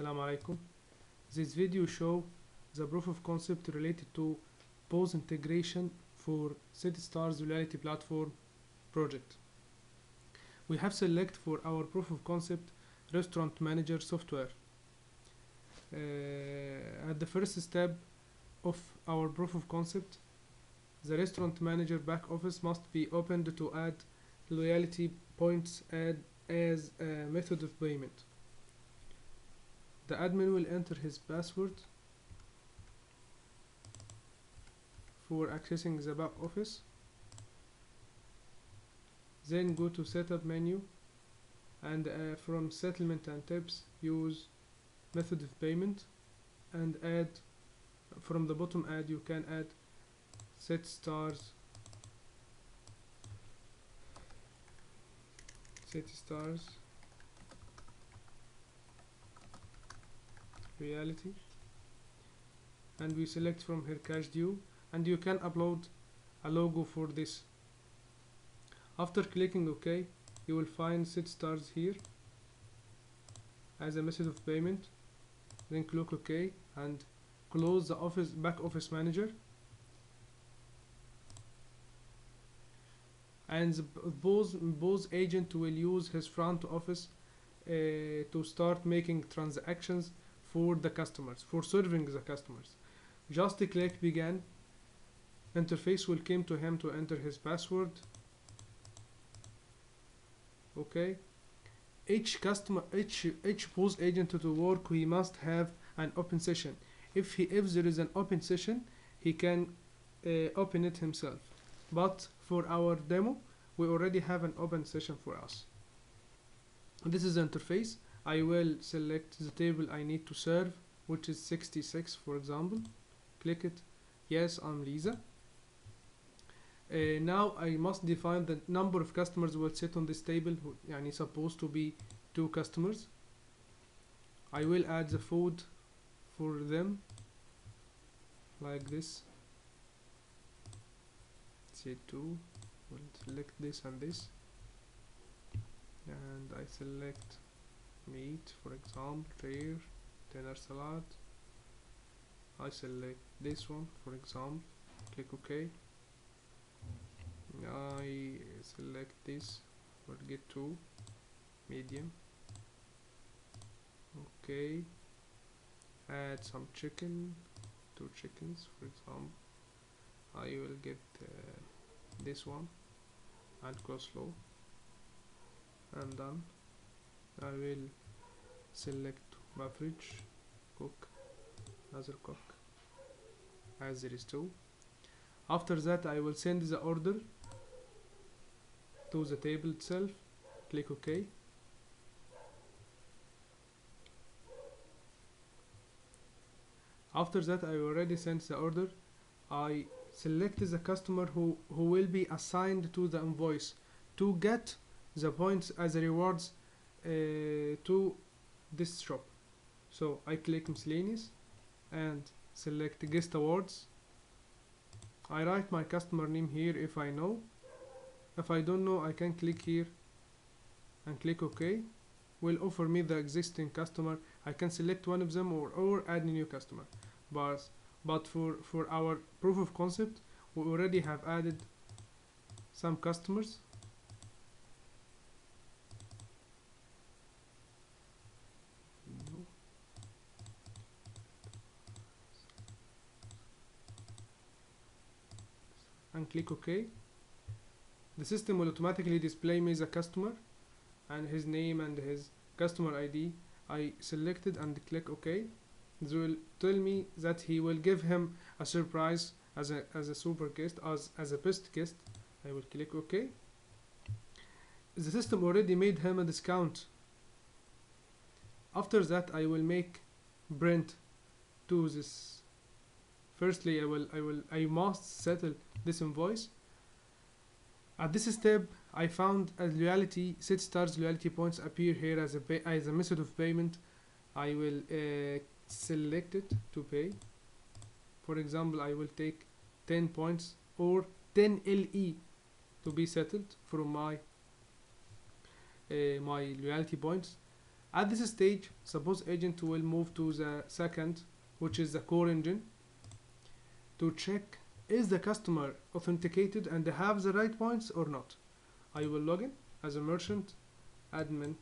Assalamu alaikum. This video show the proof of concept related to POS integration for CityStar's loyalty platform project. We have select for our proof of concept Restaurant Manager software. At the first step of our proof of concept, the Restaurant Manager back office must be opened to add loyalty points as a method of payment. The admin will enter his password for accessing the back office. Then go to setup menu and from settlement and tips use method of payment and add from the bottom you can add CityStar's reality, and we select from here cash due, and you can upload a logo for this. After clicking OK, you will find CityStar's here as a method of payment. Then click OK and close the back office manager, and the POS agent will use his front office to start making transactions for the customers, for serving the customers. Just click begin. Interface will come to him to enter his password. Okay. Each POS agent to work, he must have an open session. If there is an open session, he can open it himself. But for our demo, we already have an open session for us. This is the interface. I will select the table I need to serve, which is 66 for example. Click it. Yes, I'm Lisa. Now I must define the number of customers will sit on this table. Yani supposed to be 2 customers. I will add the food for them like this. Say 2. We'll select this and this, and I select meat for example, rare, dinner salad. I select this one for example, click OK. I select this, we'll get 2, medium. Okay, add some chicken, 2 chickens for example. I will get this one and coleslaw, and done. I will select beverage, cook, another cook, as there is 2. After that I will send the order to the table itself. Click OK. After that I already sent the order. I select the customer who will be assigned to the invoice to get the points as a rewards to this shop. So I click miscellaneous and select guest awards. I write my customer name here if I know. If I don't know, I can click here and click OK. Will offer me the existing customer. I can select one of them or add a new customer. But for our proof of concept, we already have added some customers. And click OK. The system will automatically display me the customer and his name and his customer ID. I selected and click OK. This will tell me that he will give him a surprise as a super guest, as a best guest. I will click OK. The system already made him a discount. After that I will make print to this. Firstly I must settle this invoice. At this step I found a CityStar's loyalty points appear here as a method of payment. I will select it to pay. For example, I will take 10 points or 10 LE to be settled from my loyalty points. At this stage, suppose agent will move to the second, which is the core engine, to check is the customer authenticated and have the right points or not. I will log in as a merchant, admin,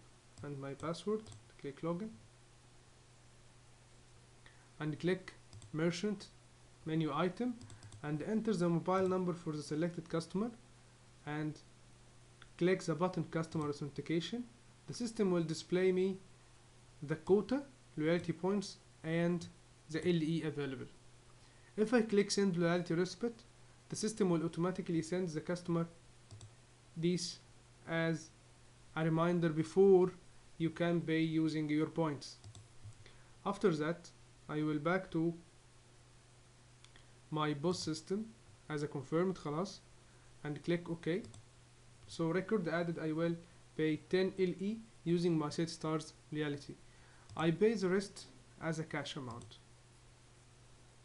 and my password. Click login and click merchant menu item and enter the mobile number for the selected customer and click the button customer authentication. The system will display me the quota, loyalty points, and the LE available. If I click send loyalty receipt, the system will automatically send the customer this as a reminder before you can pay using your points. After that, I will back to my POS system as a confirmed خلاص and click OK. So record added, I will pay 10 LE using my set stars loyalty. I pay the rest as a cash amount.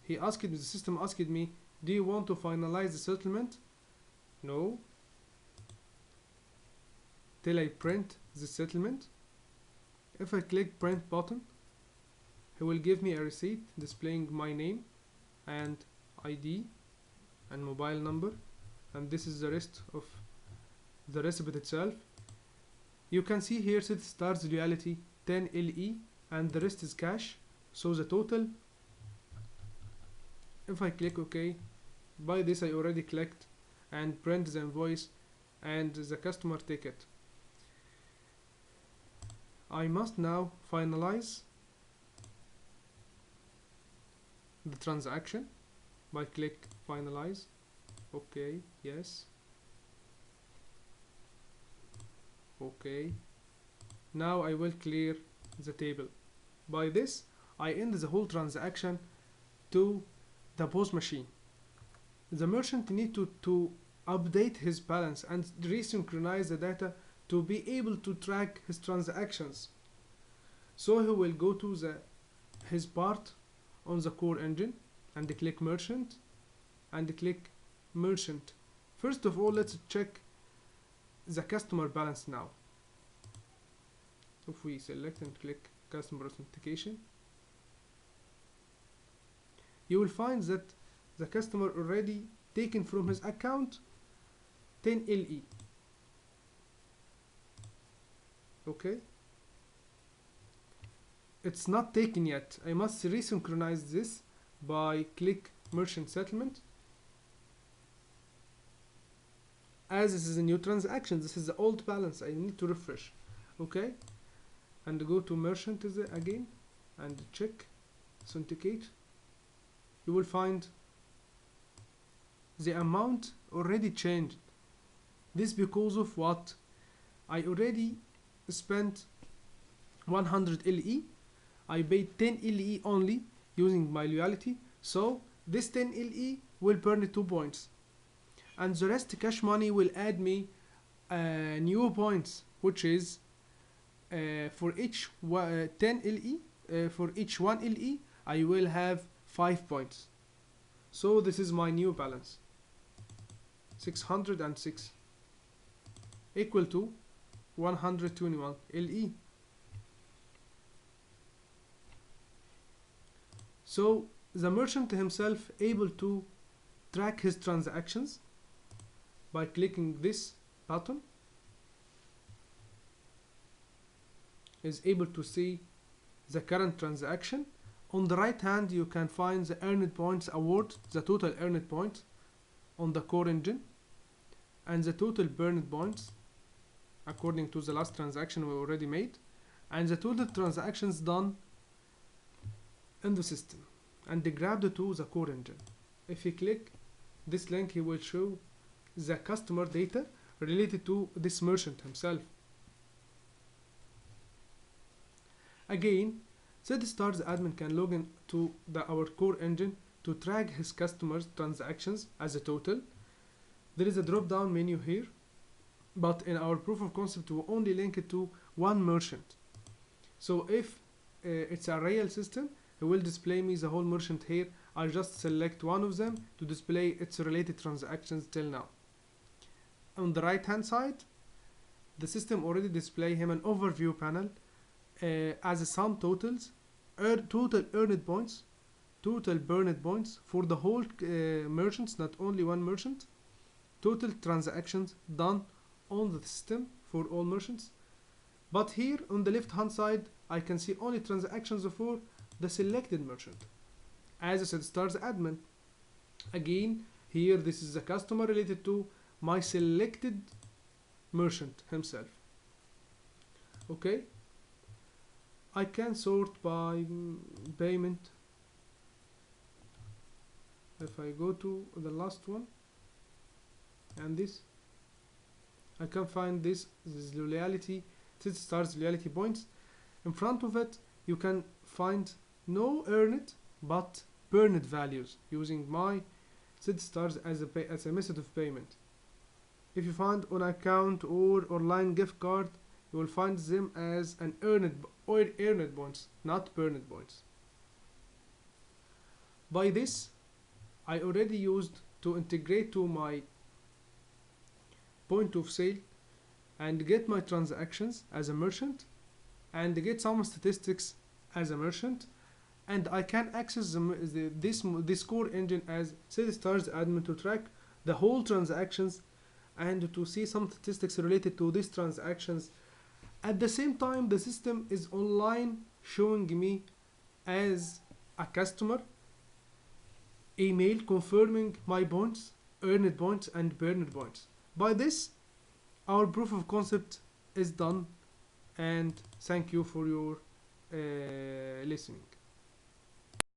The system asked me, do you want to finalize the settlement? No. Till I print the settlement. If I click print button, he will give me a receipt displaying my name and ID and mobile number, and this is the rest of the receipt itself. You can see here set stars loyalty 10 LE and the rest is cash, so the total, if I click OK, by this I already clicked and print the invoice and the customer ticket. I must now finalize the transaction by click finalize. OK, yes, OK. Now I will clear the table. By this I end the whole transaction to the POS machine. The merchant need to update his balance and resynchronize the data to be able to track his transactions. So he will go to his part on the core engine and click merchant and click merchant. First of all, let's check the customer balance now. If we select and click customer authentication, you will find that the customer already taken from his account 10 LE. Okay, it's not taken yet. I must resynchronize this by click merchant settlement. As this is a new transaction, this is the old balance, I need to refresh. Okay, and go to merchant again and check authenticate. You will find the amount already changed. This because of what? I already spent 100 LE. I paid 10 LE only using my loyalty, so this 10 LE will burn 2 points, and the rest cash money will add me new points, which is for each 10 LE, for each 1 LE I will have 5 points. So this is my new balance, 606 equal to 121 LE. So the merchant himself able to track his transactions by clicking this button, is able to see the current transaction. On the right hand you can find the earned points award, the total earned points on the core engine, and the total burned points according to the last transaction we already made, and the total transactions done in the system, and grabbed to the core engine. If you click this link, he will show the customer data related to this merchant himself. Again, SetStars admin can log in to our core engine to track his customers' transactions as a total. There is a drop down menu here, but in our proof of concept we only link it to one merchant. So if it's a real system, it will display me the whole merchant here. I just select one of them to display its related transactions till now. On the right hand side, the system already display him an overview panel as a sum totals, total earned points, total burned points for the whole merchants, not only one merchant, total transactions done on the system for all merchants. But here on the left hand side I can see only transactions for the selected merchant as a SetStars admin. Again, here this is a customer related to my selected merchant himself. Okay, I can sort by payment. If I go to the last one and this, I can find this loyalty, SetStars loyalty points. In front of it you can find no earned but burned values using my SetStars as a method of payment. If you find on account or online gift card, you will find them as an earned points, not burned points. By this, I already used to integrate to my point of sale and get my transactions as a merchant and get some statistics as a merchant, and I can access this core engine as SetStars admin to track the whole transactions and to see some statistics related to these transactions. At the same time, the system is online showing me as a customer email confirming my points, earned points and burned points. By this, our proof of concept is done, and thank you for your listening.